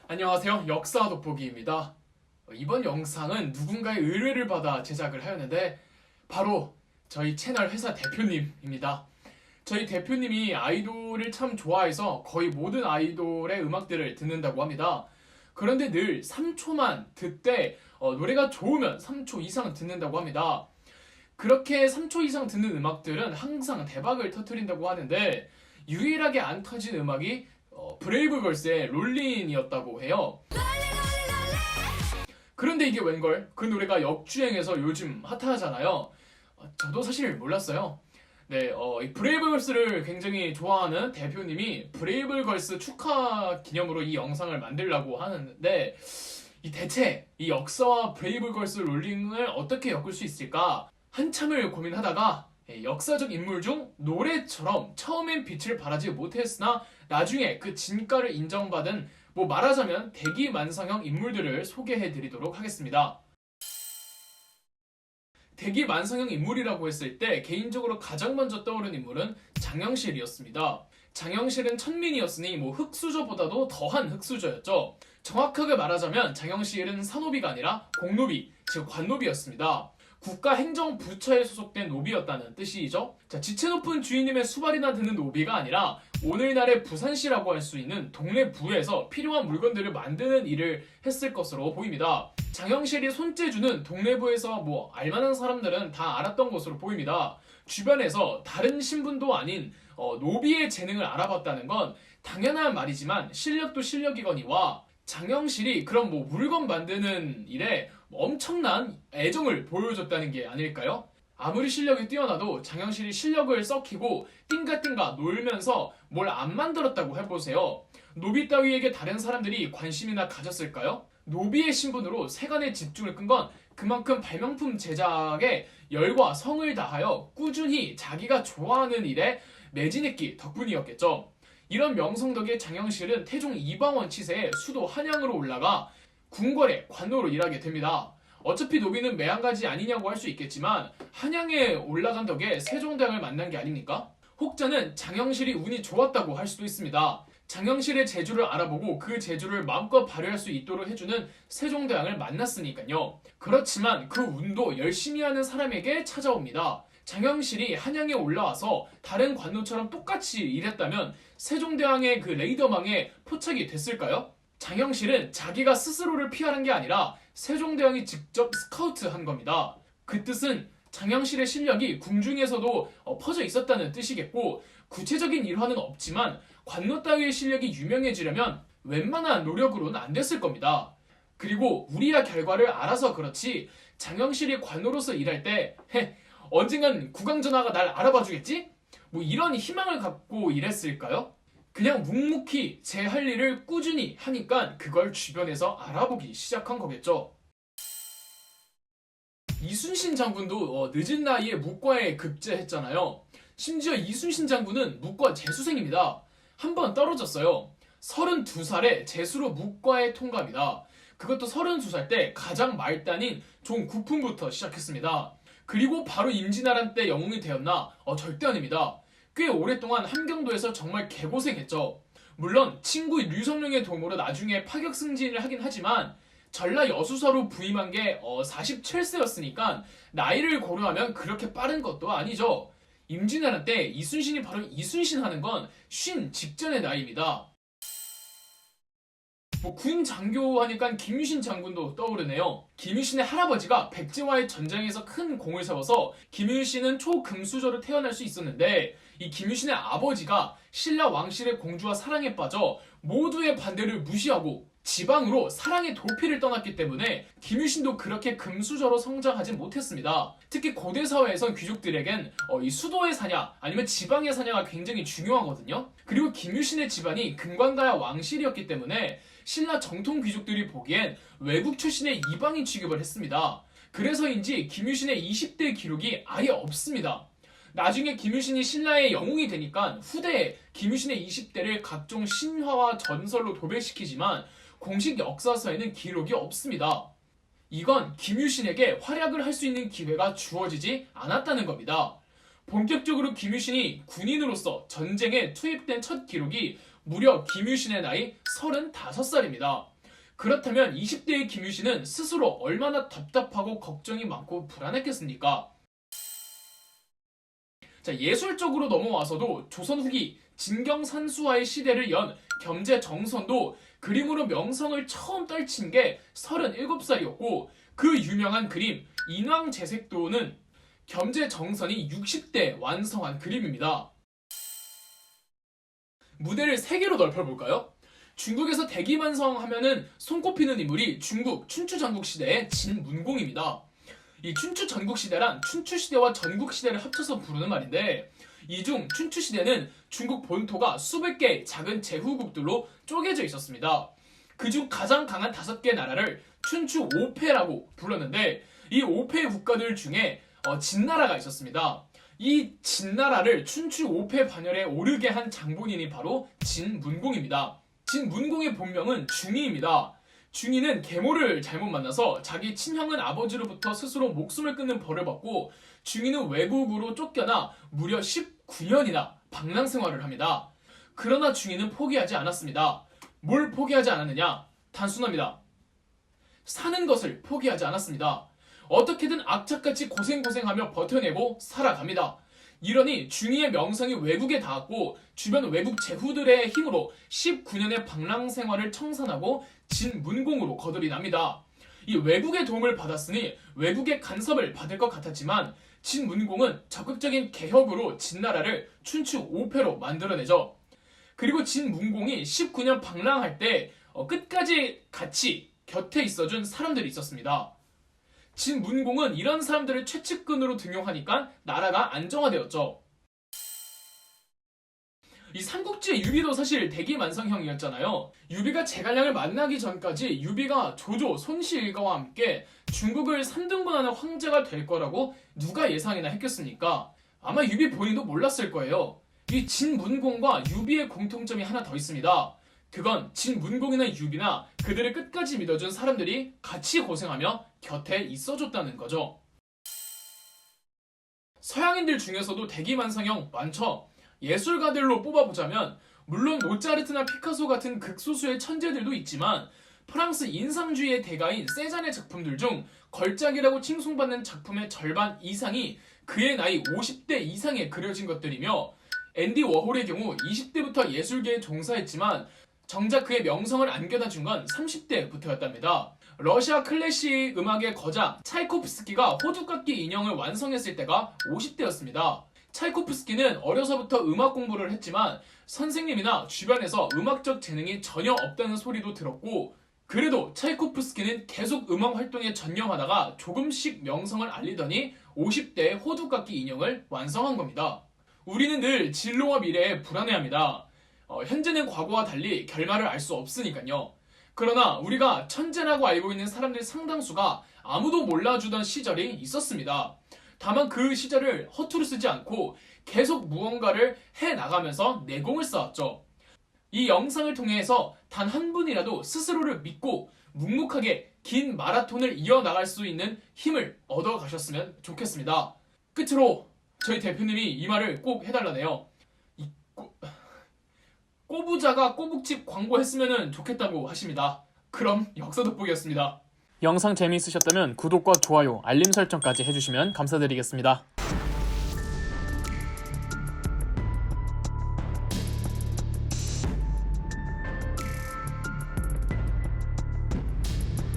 안녕하세요. 역사 돋보기입니다. 이번 영상은 누군가의 의뢰를 받아 제작을 하였는데 바로 저희 채널 회사 대표님입니다. 저희 대표님이 아이돌을 참 좋아해서 거의 모든 아이돌의 음악들을 듣는다고 합니다. 그런데 늘 3초만 듣되 노래가 좋으면 3초 이상 듣는다고 합니다. 그렇게 3초 이상 듣는 음악들은 항상 대박을 터뜨린다고 하는데 유일하게 안 터진 음악이 브레이브걸스의 롤린이었다고 해요. 그런데 이게 웬걸? 그 노래가 역주행해서 요즘 핫하잖아요. 저도 사실 몰랐어요. 네, 이 브레이브걸스를 굉장히 좋아하는 대표님이 브레이브걸스 축하 기념으로 이 영상을 만들려고 하는데 대체 이 역사와 브레이브걸스 롤링을 어떻게 엮을 수 있을까? 한참을 고민하다가 역사적 인물 중 노래처럼 처음엔 빛을 발하지 못했으나 나중에 그 진가를 인정받은 말하자면 대기만성형 인물들을 소개해드리도록 하겠습니다. 대기만성형 인물이라고 했을 때 개인적으로 가장 먼저 떠오른 인물은 장영실이었습니다. 장영실은 천민이었으니 흑수저보다도 더한 흑수저였죠. 정확하게 말하자면 장영실은 산노비가 아니라 공노비, 즉 관노비였습니다. 국가행정부처에 소속된 노비였다는 뜻이죠. 지체 높은 주인님의 수발이나 드는 노비가 아니라 오늘날의 부산시라고 할 수 있는 동네 부에서 필요한 물건들을 만드는 일을 했을 것으로 보입니다. 장영실이 손재주는 동네부에서 알만한 사람들은 다 알았던 것으로 보입니다. 주변에서 다른 신분도 아닌 노비의 재능을 알아봤다는 건 당연한 말이지만 실력도 실력이거니와 장영실이 그런 물건 만드는 일에 엄청난 애정을 보여줬다는 게 아닐까요? 아무리 실력이 뛰어나도 장영실이 실력을 썩히고 띵가띵가 놀면서 뭘 안 만들었다고 해보세요. 노비 따위에게 다른 사람들이 관심이나 가졌을까요? 노비의 신분으로 세간의 집중을 끈 건 그만큼 발명품 제작에 열과 성을 다하여 꾸준히 자기가 좋아하는 일에 매진했기 덕분이었겠죠. 이런 명성 덕에 장영실은 태종 이방원 치세에 수도 한양으로 올라가 궁궐의 관노로 일하게 됩니다. 어차피 노비는 매한가지 아니냐고 할 수 있겠지만 한양에 올라간 덕에 세종대왕을 만난 게 아닙니까? 혹자는 장영실이 운이 좋았다고 할 수도 있습니다. 장영실의 재주를 알아보고 그 재주를 마음껏 발휘할 수 있도록 해주는 세종대왕을 만났으니까요. 그렇지만 그 운도 열심히 하는 사람에게 찾아옵니다. 장영실이 한양에 올라와서 다른 관노처럼 똑같이 일했다면 세종대왕의 그 레이더망에 포착이 됐을까요? 장영실은 자기가 스스로를 피하는 게 아니라 세종대왕이 직접 스카우트한 겁니다. 그 뜻은 장영실의 실력이 궁중에서도 퍼져 있었다는 뜻이겠고 구체적인 일화는 없지만 관노 따위의 실력이 유명해지려면 웬만한 노력으로는 안 됐을 겁니다. 그리고 우리야 결과를 알아서 그렇지 장영실이 관노로서 일할 때 언젠간 국왕전하가 날 알아봐주겠지? 이런 희망을 갖고 일했을까요? 그냥 묵묵히 제 할 일을 꾸준히 하니까 그걸 주변에서 알아보기 시작한 거겠죠. 이순신 장군도 늦은 나이에 무과에 급제했잖아요. 심지어 이순신 장군은 무과 재수생입니다. 한 번 떨어졌어요. 32살에 재수로 무과에 통과합니다. 그것도 32살 때 가장 말단인 종구품부터 시작했습니다. 그리고 바로 임진왜란 때 영웅이 되었나? 절대 아닙니다. 꽤 오랫동안 함경도에서 정말 개고생했죠. 물론 친구 류성룡의 도움으로 나중에 파격 승진을 하긴 하지만 전라 여수사로 부임한 게 47세였으니까 나이를 고려하면 그렇게 빠른 것도 아니죠. 임진왜란 때 이순신이 바로 이순신 하는 건 쉰 직전의 나이입니다. 군 장교 하니까 김유신 장군도 떠오르네요. 김유신의 할아버지가 백제와의 전쟁에서 큰 공을 세워서 김유신은 초금수저로 태어날 수 있었는데 이 김유신의 아버지가 신라 왕실의 공주와 사랑에 빠져 모두의 반대를 무시하고 지방으로 사랑의 도피를 떠났기 때문에 김유신도 그렇게 금수저로 성장하지 못했습니다. 특히 고대 사회에선 귀족들에겐 이 수도의 사냐 아니면 지방의 사냐가 굉장히 중요하거든요. 그리고 김유신의 집안이 금관가야 왕실이었기 때문에 신라 정통 귀족들이 보기엔 외국 출신의 이방인 취급을 했습니다. 그래서인지 김유신의 20대 기록이 아예 없습니다. 나중에 김유신이 신라의 영웅이 되니까 후대에 김유신의 20대를 각종 신화와 전설로 도배시키지만 공식 역사서에는 기록이 없습니다. 이건 김유신에게 활약을 할 수 있는 기회가 주어지지 않았다는 겁니다. 본격적으로 김유신이 군인으로서 전쟁에 투입된 첫 기록이 무려 김유신의 나이 35살입니다. 그렇다면 20대의 김유신은 스스로 얼마나 답답하고 걱정이 많고 불안했겠습니까? 자, 예술적으로 넘어와서도 조선 후기 진경산수화의 시대를 연 겸재정선도 그림으로 명성을 처음 떨친 게 37살이었고 그 유명한 그림 인왕제색도는 겸재정선이 60대 완성한 그림입니다. 무대를 3개로 넓혀볼까요? 중국에서 대기만성 하면은 손꼽히는 인물이 중국 춘추전국시대의 진문공입니다. 이 춘추전국시대란 춘추시대와 전국시대를 합쳐서 부르는 말인데 이 중 춘추시대는 중국 본토가 수백 개의 작은 제후국들로 쪼개져 있었습니다. 그중 가장 강한 5개 나라를 춘추 5패라고 불렀는데 이 5패 국가들 중에 진나라가 있었습니다. 이 진나라를 춘추 5패 반열에 오르게 한 장본인이 바로 진문공입니다. 진문공의 본명은 중이입니다. 중이는 계모를 잘못 만나서 자기 친형은 아버지로부터 스스로 목숨을 끊는 벌을 받고 중이는 외국으로 쫓겨나 무려 19년이나 방랑 생활을 합니다. 그러나 중이는 포기하지 않았습니다. 뭘 포기하지 않았느냐? 단순합니다. 사는 것을 포기하지 않았습니다. 어떻게든 악착같이 고생하며 버텨내고 살아갑니다. 이러니 중이의 명성이 외국에 닿았고 주변 외국 제후들의 힘으로 19년의 방랑 생활을 청산하고 진문공으로 거들이 납니다. 이 외국의 도움을 받았으니 외국의 간섭을 받을 것 같았지만 진문공은 적극적인 개혁으로 진나라를 춘추 5패로 만들어내죠. 그리고 진문공이 19년 방랑할 때 끝까지 같이 곁에 있어준 사람들이 있었습니다. 진문공은 이런 사람들을 최측근으로 등용하니까 나라가 안정화되었죠. 이 삼국지의 유비도 사실 대기만성형이었잖아요. 유비가 제갈량을 만나기 전까지 유비가 조조, 손실과와 함께 중국을 3등분하는 황제가 될 거라고 누가 예상이나 했겠습니까? 아마 유비 본인도 몰랐을 거예요. 이 진문공과 유비의 공통점이 하나 더 있습니다. 그건 진문공이나 유비나 그들을 끝까지 믿어준 사람들이 같이 고생하며 곁에 있어줬다는 거죠. 서양인들 중에서도 대기만성형 많죠. 예술가들로 뽑아보자면 물론 모차르트나 피카소 같은 극소수의 천재들도 있지만 프랑스 인상주의의 대가인 세잔의 작품들 중 걸작이라고 칭송받는 작품의 절반 이상이 그의 나이 50대 이상에 그려진 것들이며 앤디 워홀의 경우 20대부터 예술계에 종사했지만 정작 그의 명성을 안겨다 준 건 30대부터였답니다. 러시아 클래식 음악의 거장 차이코프스키가 호두깎이 인형을 완성했을 때가 50대였습니다. 차이코프스키는 어려서부터 음악 공부를 했지만 선생님이나 주변에서 음악적 재능이 전혀 없다는 소리도 들었고 그래도 차이코프스키는 계속 음악 활동에 전념하다가 조금씩 명성을 알리더니 50대에 호두깎이 인형을 완성한 겁니다. 우리는 늘 진로와 미래에 불안해합니다. 현재는 과거와 달리 결말을 알 수 없으니까요. 그러나 우리가 천재라고 알고 있는 사람들 상당수가 아무도 몰라주던 시절이 있었습니다. 다만 그 시절을 허투루 쓰지 않고 계속 무언가를 해나가면서 내공을 쌓았죠. 이 영상을 통해서 단 한 분이라도 스스로를 믿고 묵묵하게 긴 마라톤을 이어나갈 수 있는 힘을 얻어가셨으면 좋겠습니다. 끝으로 저희 대표님이 이 말을 꼭 해달라네요. 꼬부자가 꼬북집 광고했으면 좋겠다고 하십니다. 그럼 역사 돋보기였습니다. 영상 재미있으셨다면 구독과 좋아요, 알림 설정까지 해주시면 감사드리겠습니다.